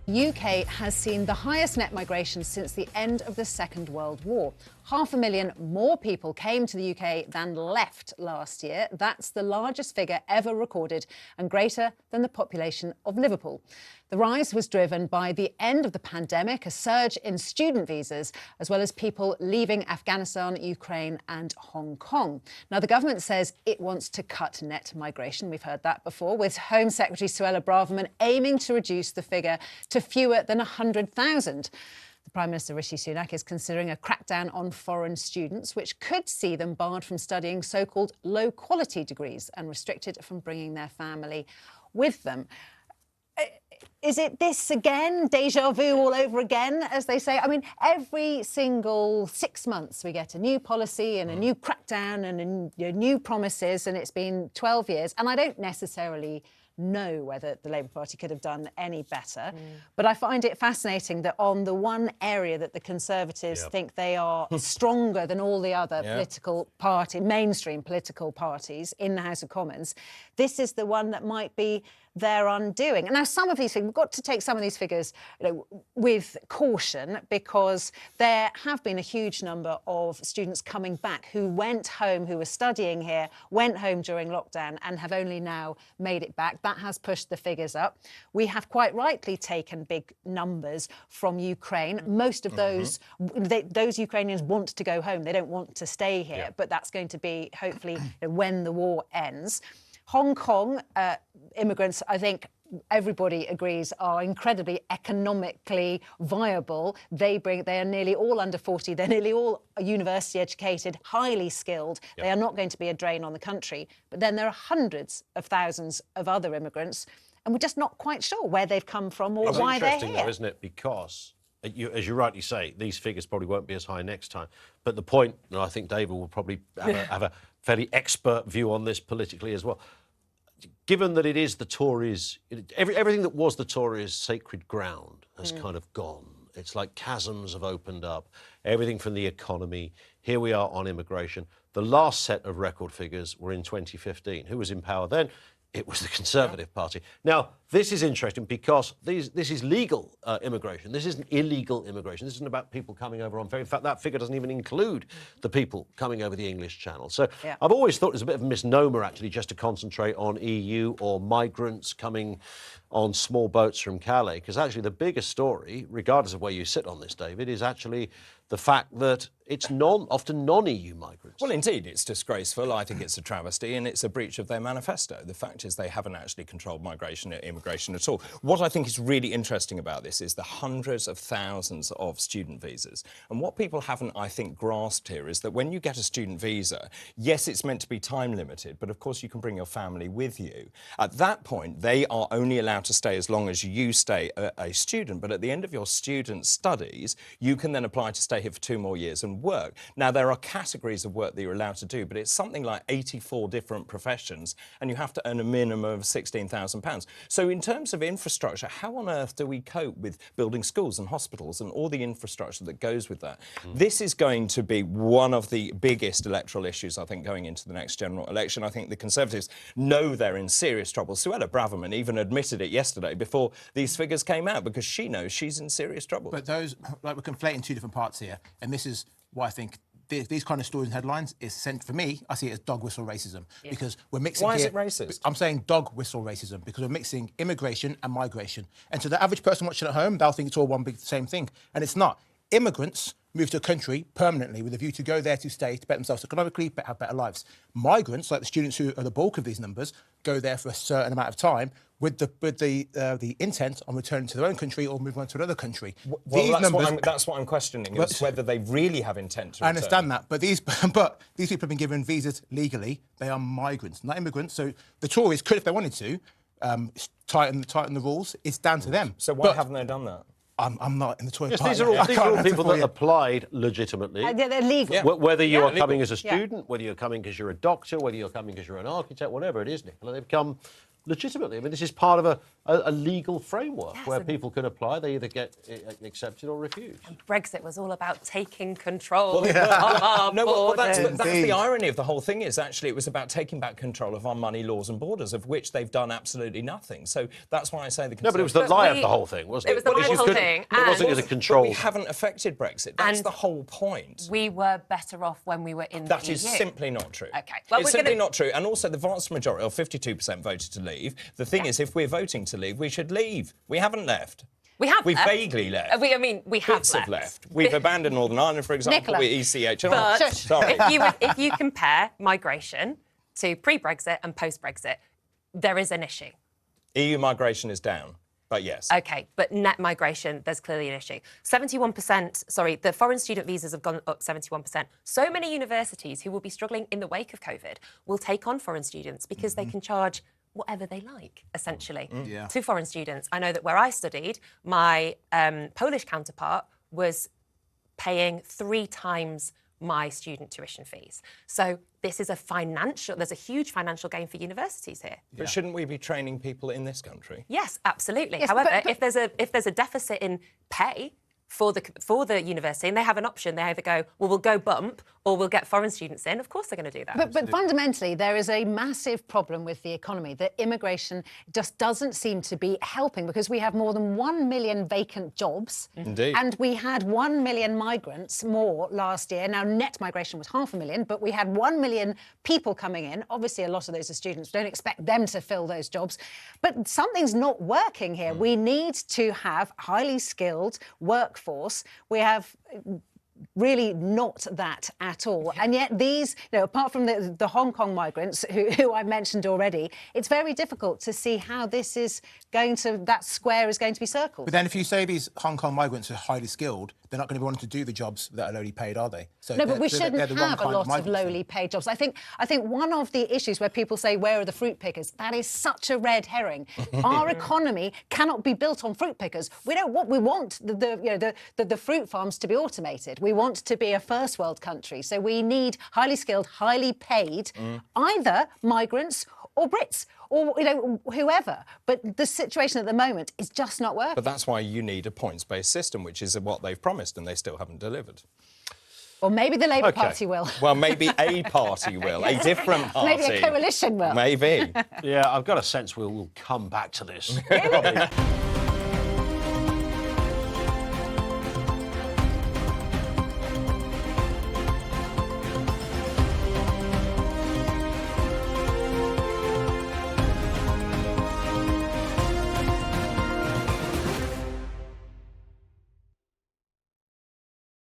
UK has seen the highest net migration since the end of the Second World War. 500,000 more people came to the UK than left last year. That's the largest figure ever recorded and greater than the population of Liverpool. The rise was driven by the end of the pandemic, a surge in student visas, as well as people leaving Afghanistan, Ukraine and Hong Kong. Now, the government says it wants to cut net migration. We've heard that before, with Home Secretary Suella Braverman aiming to reduce the figure to fewer than 100,000. The Prime Minister Rishi Sunak is considering a crackdown on foreign students, which could see them barred from studying so-called low-quality degrees and restricted from bringing their family with them. Is it this again, déjà vu all over again, as they say? I mean, every single 6 months we get a new policy and a new crackdown and new promises, and it's been 12 years. And I don't necessarily know whether the Labour Party could have done any better. But I find it fascinating that on the one area that the Conservatives think they are stronger than all the other political mainstream political parties in the House of Commons, this is the one that might be their undoing. And now some of these things, we've got to take some of these figures with caution, because there have been a huge number of students coming back who went home, who were studying here, went home during lockdown and have only now made it back. That has pushed the figures up. We have quite rightly taken big numbers from Ukraine. Most of those Ukrainians want to go home. They don't want to stay here, but that's going to be hopefully when the war ends. Hong Kong immigrants, I think everybody agrees, are incredibly economically viable. They are nearly all under 40. They're nearly all university educated, highly skilled. They are not going to be a drain on the country. But then there are hundreds of thousands of other immigrants, and we're just not quite sure where they've come from or why they're here. It's interesting, though, isn't it? Because, as you rightly say, these figures probably won't be as high next time. But the point, and I think David will probably have a fairly expert view on this politically as well. Given that it is the Tories, everything that was the Tories' sacred ground has kind of gone. It's like chasms have opened up. Everything from the economy. Here we are on immigration. The last set of record figures were in 2015. Who was in power then? It was the Conservative Party. Now, this is interesting because this is legal immigration. This isn't illegal immigration. This isn't about people coming over on ferry. In fact, that figure doesn't even include the people coming over the English Channel. So I've always thought it was a bit of a misnomer, actually, just to concentrate on EU or migrants coming on small boats from Calais, because actually the biggest story, regardless of where you sit on this, David, is actually the fact that it's often non-EU migrants. Well, indeed, it's disgraceful. I think it's a travesty and it's a breach of their manifesto. The fact is they haven't actually controlled migration or immigration at all. What I think is really interesting about this is the hundreds of thousands of student visas. And what people haven't, I think, grasped here is that when you get a student visa, yes, it's meant to be time limited, but of course you can bring your family with you. At that point, they are only allowed to stay as long as you stay a student. But at the end of your student studies, you can then apply to stay here for 2 more years and work. Now, there are categories of work that you're allowed to do, but it's something like 84 different professions, and you have to earn a minimum of £16,000. So in terms of infrastructure, how on earth do we cope with building schools and hospitals and all the infrastructure that goes with that? This is going to be one of the biggest electoral issues, I think, going into the next general election. I think the Conservatives know they're in serious trouble. Suella Braverman even admitted it yesterday before these figures came out, because she knows she's in serious trouble. But those, like, we're conflating two different parts here, and this is why I think these kind of stories and headlines is sent, for me, I see it as dog whistle racism, because we're mixing. Why is it racist? I'm saying dog whistle racism because we're mixing immigration and migration. And to the average person watching at home, they'll think it's all one big same thing. And it's not. Immigrants move to a country permanently with a view to go there to stay, to better themselves economically, have better lives. Migrants, like the students who are the bulk of these numbers, go there for a certain amount of time with the intent on returning to their own country or moving on to another country. Well, that's what I'm questioning, is whether they really have intent to return. I understand that, but these people have been given visas legally. They are migrants, not immigrants. So the Tories could, if they wanted to, tighten the rules. It's down to them. So why haven't they done that? I'm not in the Tory Yes, party. these are all people that applied legitimately. They're legal. Yeah. Whether you are coming as a student, whether you're coming because you're a doctor, whether you're coming because you're an architect, whatever it is, Nicola, they've come legitimately. I mean, this is part of a legal framework Yes, where and- people can apply. They either get accepted or refused. Brexit was all about taking control of our No, well, that's borders. the irony of the whole thing is actually it was about taking back control of our money, laws and borders, of which they've done absolutely nothing. So that's why I say the No, but it was the But lie we- of the whole thing, wasn't it? it was the lie of the whole thing, It wasn't and- as a control. But we haven't affected Brexit. That's And the whole point. We were better off when we were in That the is EU. simply not true. Okay. Well, It's we're simply gonna- not true. And also, the vast majority, or 52%, voted to leave. The thing is, if we're voting to leave, we should leave. We haven't left. We have We've left. vaguely left. I mean, we have Bits left. have left. We've abandoned Northern Ireland, for example, Nicola. with ECH. But Sorry. if you compare migration to pre-Brexit and post-Brexit, there is an issue. EU migration is down. But yes. Okay, but net migration, there's clearly an issue. 71%, sorry, the foreign student visas have gone up 71%. So many universities who will be struggling in the wake of COVID will take on foreign students because they can charge whatever they like, essentially, to foreign students. I know that where I studied, my Polish counterpart was paying 3 times my student tuition fees. So this is there's a huge financial gain for universities here. But shouldn't we be training people in this country? Yes, absolutely. Yes, However, but- if there's a deficit in pay for the university and they have an option, they either go, well, we'll go bump or we'll get foreign students in, of course they're going to do that. But fundamentally, there is a massive problem with the economy that immigration just doesn't seem to be helping because we have more than 1 million vacant jobs. Indeed. And we had 1 million migrants more last year. Now, net migration was 500,000, but we had 1 million people coming in. Obviously, a lot of those are students. Don't expect them to fill those jobs. But something's not working here. We need to have highly skilled workforce. We have really not that at all. And yet these, apart from the Hong Kong migrants who I mentioned already, it's very difficult to see how this is that square is going to be circled. But then if you say these Hong Kong migrants are highly skilled, they're not going to be wanting to do the jobs that are lowly paid, are they? So No, but we they're shouldn't the wrong have a kind lot of migrants then. lowly paid jobs. I think one of the issues where people say, where are the fruit pickers? That is such a red herring. Our economy cannot be built on fruit pickers. We want the fruit farms to be automated. We want to be a first world country. So we need highly skilled, highly paid, either migrants or Brits or whoever. But the situation at the moment is just not working. But that's why you need a points-based system, which is what they've promised and they still haven't delivered. Or maybe the Labour Party will. Well, maybe a party will, a different party. Maybe a coalition will. Maybe. Yeah, I've got a sense we'll come back to this. Probably.